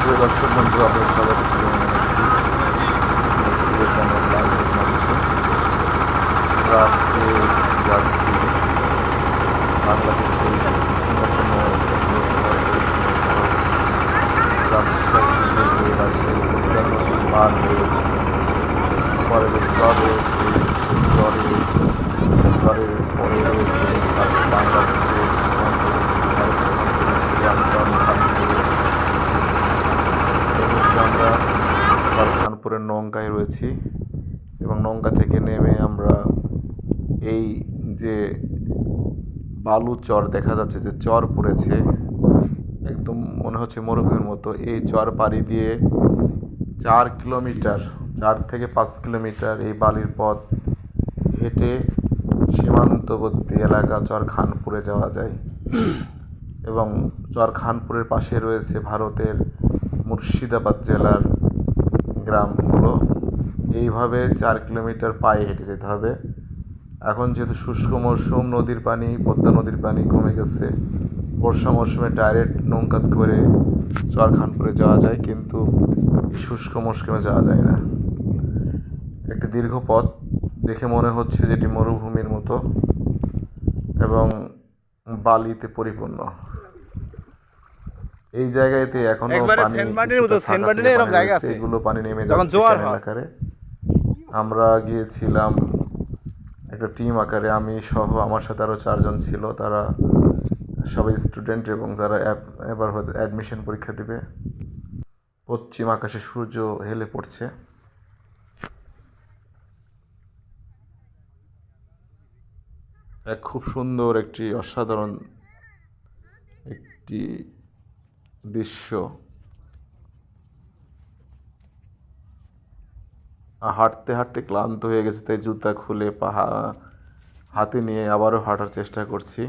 প্রিয় দর্শক বন্ধু, আপনাদের সবাইকে শুভেচ্ছা জানাচ্ছি প্রিয় চ্যানেল লালচোখ মৎস্য। আমরা আজকে যাচ্ছি বাংলাদেশের অন্যতম পরিচ্ছন্ন শহর রাজশাহী থেকে। রাজশাহী পদ্মা নদীর পার হয়ে পরে যে চর রয়েছে, সেই চরের পরে রয়েছে বাংলাদেশের সীমান্তবর্তী ভারত সীমান্তবর্তী গ্রাম চরখানপুর। এই মুহূর্তে আমরা চরখানপুরের নৌকায় রয়েছি এবং নৌকা থেকে নেমে আমরা এই যে বালু চর দেখা যাচ্ছে, যে চর পড়েছে একদম মনে হচ্ছে মরুভূমির মতো, এই চর পাড়ি দিয়ে 4 থেকে 5 কিলোমিটার এই বালির পথ হেঁটে সীমান্তবর্তী এলাকা চরখানপুরে যাওয়া যায়। এবং চরখানপুরের পাশে রয়েছে ভারতের মুর্শিদাবাদ জেলার গ্রামগুলো। এইভাবে 4 কিলোমিটার পায়ে হেঁটে যেতে হবে। এখন যেহেতু শুষ্ক মরশুম, নদীর পানি, পদ্মা নদীর পানি কমে গেছে, বর্ষা মরশুমে ডাইরেক্ট নৌকা করে চরখানপুরে যাওয়া যায়, কিন্তু শুষ্ক মরশুমে যাওয়া যায় না। একটি দীর্ঘ পথ, দেখে মনে হচ্ছে যেটি মরুভূমির মতো এবং বালিতে পরিপূর্ণ। এই জায়গাতে এখনো পানি, এগুলো পানি নেমে যাচ্ছে এলাকারে। আমরা গিয়েছিলাম একটা টিম আকারে, আমি সহ আমার সাথে আরও 4 জন ছিল, তারা সবাই স্টুডেন্ট এবং যারা এবার হয়তো অ্যাডমিশন পরীক্ষা দিবে। পশ্চিম আকাশে সূর্য হেলে পড়ছে। এক খুব সুন্দর একটি অসাধারণ একটি দৃশ্য। হাঁটতে হাঁটতে ক্লান্ত হয়ে গেছে, তাই জুতা খুলে হাতে নিয়ে আবারও হাঁটার চেষ্টা করছি।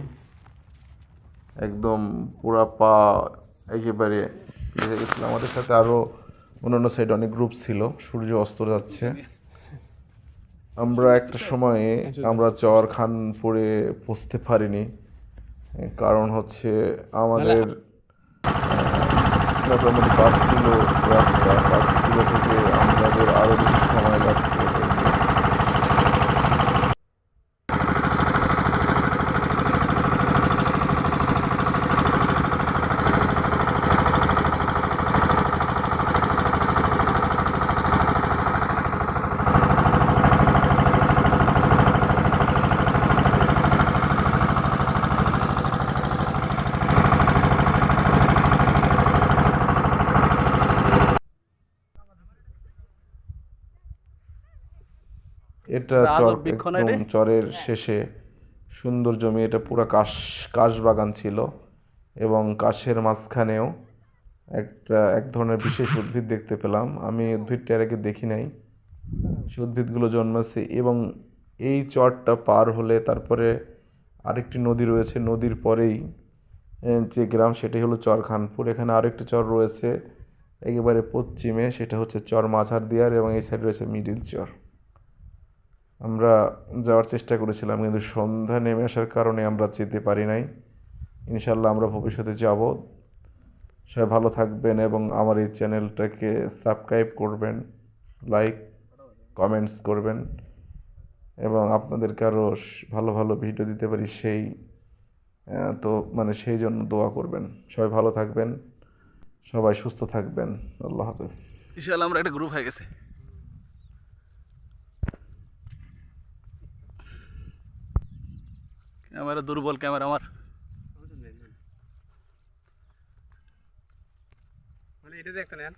একদম পুরা পা একেবারে ভিজে গেছিল। আমাদের সাথে আরও অন্যান্য সাইডে অনেক গ্রুপ ছিল। সূর্য অস্ত যাচ্ছে। আমরা একটা সময়ে চরখানপুরে পৌঁছতে পারিনি, কারণ হচ্ছে আমাদের মোটামুটি 5 কিলো রাস্তা, 5 কিলো থেকে আমাদের আরও বেশি সময় লাগতো। এটা একদম চরের শেষে সুন্দর জমি। এটা পুরো কাশ বাগান ছিল এবং কাশের মাঝখানেও এক ধরনের বিশেষ উদ্ভিদ দেখতে পেলাম। আমি উদ্ভিদটা এর আগে দেখি নাই। সেই উদ্ভিদগুলো জন্মাচ্ছে এবং এই চরটা পার হলে তারপরে আরেকটি নদী রয়েছে। নদীর পরেই যে গ্রাম, সেটাই হলো চরখানপুর। এখানে আরেকটি চর রয়েছে একেবারে পশ্চিমে, সেটা হচ্ছে চর মাঝারদিয়ার, এবং এই সাইড রয়েছে মিডিল চর। আমরা যাওয়ার চেষ্টা করেছিলাম, কিন্তু সন্ধ্যা নেমে আসার কারণে আমরা যেতে পারি নাই। ইনশাল্লাহ আমরা ভবিষ্যতে যাব। সবাই ভালো থাকবেন এবং আমার এই চ্যানেলটাকে সাবস্ক্রাইব করবেন, লাইক কমেন্টস করবেন এবং আপনাদেরকে আরও ভালো ভালো ভিডিও দিতে পারি সেই জন্য দোয়া করবেন। সবাই ভালো থাকবেন, সবাই সুস্থ থাকবেন। আল্লাহ হাফেজ। ইনশাআল্লাহ আমরা একটা গ্রুপ হয়ে গেছে। ক্যামেরা দুর্বল, ক্যামেরা আমার এটা দেখতে নেন।